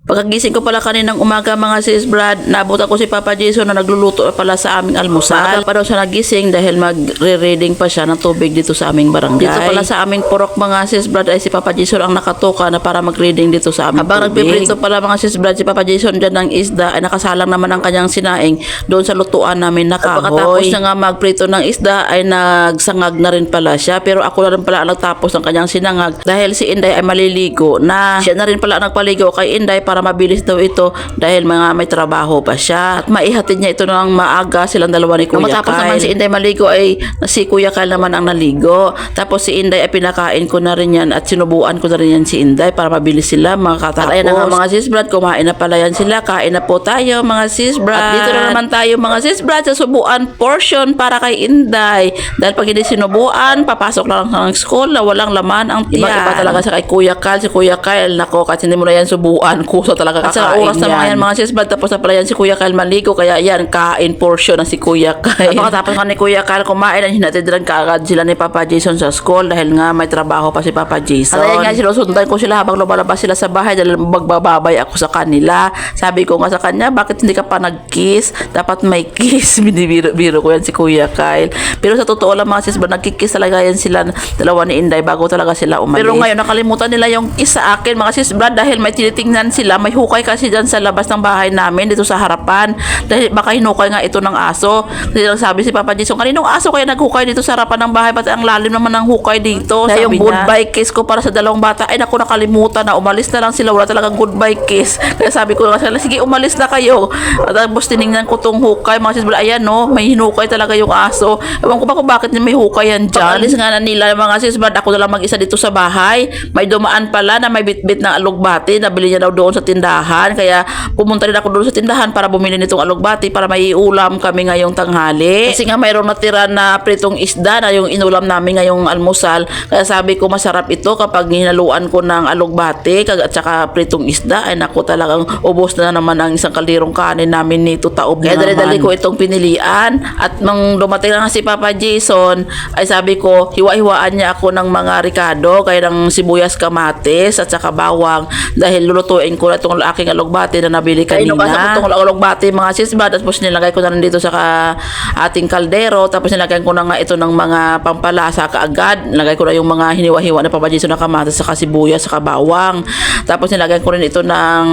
Pagkagising ko pala kaninang umaga mga sis Brad, naabutan ko si Papa Jason na nagluluto pala sa aming almusal. Umaga pa daw siya nagising dahil magre-reading pa siya ng tubig dito sa aming barangay. Dito pala sa aming purok mga sis Brad ay si Papa Jason ang nakatoka na para mag-reading dito sa aming habang tubig. Nagpiprito pala mga sis Brad si Papa Jason dyan ng isda ay nakasalang naman ang kanyang sinaing doon sa lutuan namin na kahoy. Pagkatapos na nga magprito ng isda ay nagsangag na rin pala siya, pero ako na rin pala ang nagtapos ng kanyang sinangag dahil si Inday ay maliligo na. Siya na rin pala ang nagpaligo kay Inday para mabilis daw ito dahil may trabaho pa siya at maihatid niya ito ng maaga silang dalawa ni Kuya Kyle. Matapos naman si Inday maligo ay si Kuya Kyle naman ang naligo, tapos si Inday ay pinakain ko na rin yan at sinubuan ko na rin yan si Inday para mabilis sila makatapos. At ayan na nga mga sis Brad, kumain na pala yan sila, kain na po tayo mga sis Brad. At dito na naman tayo mga sis Brad sa subuan portion para kay Inday dahil pag hindi sinubuan papasok na lang ng school na walang laman ang tiyan. Iba talaga sa kay Kuya Kyle. Si Kuya Kyle nako, kasi hindi mo na yan subuan, kuso talaga at sa oras na mga yan mga sis Brad, tapos na pala yan si Kuya Kyle maligo, kaya yan kain portion na si Kuya Kyle. At pagkatapos nga ni Kuya Kyle kumain, hinatid rin kaagad sila ni Papa Jason sa school dahil nga may trabaho pa si Papa Jason. At nga sinusundan ko sila habang lumalabas sila sa bahay dahil magbababay ako sa kanila. Sabi ko nga sa kanya, bakit hindi ka pa nag-kiss? Dapat may kiss. Binibiro ko yan si Kuya Kyle. Pero sa totoo lang mga sis Brad, nagkikiss talaga yan sila dalawa ni Inday bago talaga sila umalis. Pero ngayon nakalimutan nila yung kiss sa akin mga sis Brad dahil may tinitingnan sila, may hukay kasi dyan sa labas ng bahay namin dito sa harapan dahil baka hinukay nga ito ng aso. Kasi sabi si Papa Jason, kaninong aso kaya naghukay dito sa harapan ng bahay, ba't ang lalim naman ng hukay dito? Kaya yung goodbye kiss ko para sa dalawang bata ay naku, nakalimutan na, umalis na lang sila, wala talagang goodbye kiss. Kaya sabi ko nga sila, sige umalis na kayo. At tapos tinignan ko tong hukay mga sis Brad, ayan no, may hinukay talaga yung aso. Ewan ko ba kung bakit may hukay yan dyan. Pag-alis nga na nila mga sis Brad, ako na lang mag-isa dito sa bahay. May dumaan pala na may bitbit ng alugbati, nabili niya daw doon sa tindahan, kaya pumunta rin ako doon sa tindahan para bumili nitong alugbati para may ulam kami ngayong tanghali. Kasi nga mayroon natira na pritong isda na yung inulam namin ngayong almusal, kaya sabi ko masarap ito kapag hinaluan ko ng alugbati at saka pritong isda. Ay naku, talagang ubos na naman ang isang kalderong kanin namin nito, taob na naman. Kaya dali-dali ko itong pinilian at nung dumating na si Papa Jason ay sabi ko hiwa-hiwaan niya ako ng mga ricado, kaya ng sibuyas, kamatis at saka bawang dahil lulutuin ko na itong aking alugbati na nabili kanina. Inugasan ko itong alugbati mga sis Brad, tapos nilagay ko na rin dito sa ating kaldero, tapos nilagay ko na nga ito ng mga pampalasa kaagad. Nilagay ko na yung mga hiniwa-hiwa na Papa Jason na kamatis saka sibuyas saka bawang, tapos nilagay ko rin ito ng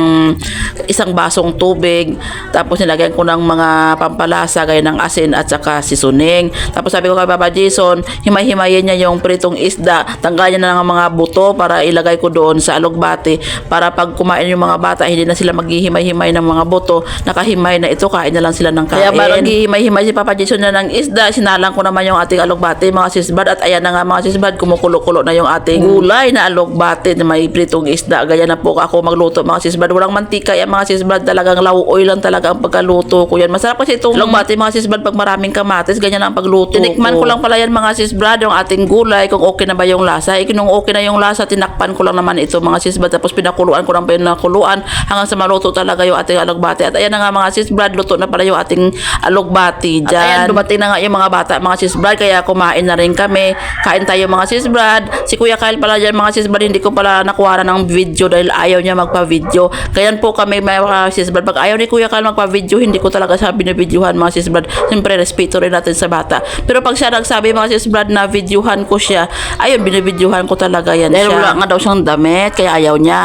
isang basong tubig, tapos nilagay ko ng mga pampalasa gaya ng asin at saka seasoning. Tapos sabi ko kay Papa Jason, himay-himayin niya yung pritong isda, tanggalin niya na ng mga buto para ilagay ko doon sa alugbati para pag kumain yung mga bata hindi na sila maghihimay-himay ng mga buto, nakahimay na ito, kain na lang sila ng kain. Kaya balang hihimay-himay si Papa Jason na ng isda, sinalang ko naman yung ating alugbati mga sis Brad, at ayan na nga mga sis Brad, kumukulo-kulo na yung ating gulay na alugbati na may pritong isda. Ganyan na po ako magluto mga sis Brad, walang mantika yan mga sis Brad, talagang low oil lang talaga ang pagkaluto ko yan. Masarap kasi itong alugbati mga sis Brad pag maraming kamatis, ganyan ang pagluto. Tinikman ko lang pala yan mga sis Brad, yung ating gulay kung okay na ba yung lasa. Kung okay na yung lasa, tinakpan ko lang naman ito mga sis Brad, tapos pinakuluan ko lang pinakuluan hanggang sa maluto talaga yung ating alugbati. At ayan na nga mga sis Brad, luto na pala yung ating alugbati dyan. At ayan, dumating na nga yung mga bata mga sis Brad, kaya kumain na rin kami. Kain tayo mga sis Brad. Si Kuya Kyle pala dyan mga sis Brad, hindi ko pala nakuha ng video dahil ayaw niya magpa-video. Kaya po kami mga sis Brad, pag ayaw ni Kuya Kyle magpa-video, hindi ko talaga siya binibidyohan mga sis Brad. Siyempre respeto rin natin sa bata. Pero pag siya nagsabi mga sis Brad na videohan ko siya, ayun, binibidyohan ko talaga yan dahil siya. Wala nga daw siyang damit, kaya ayaw niya.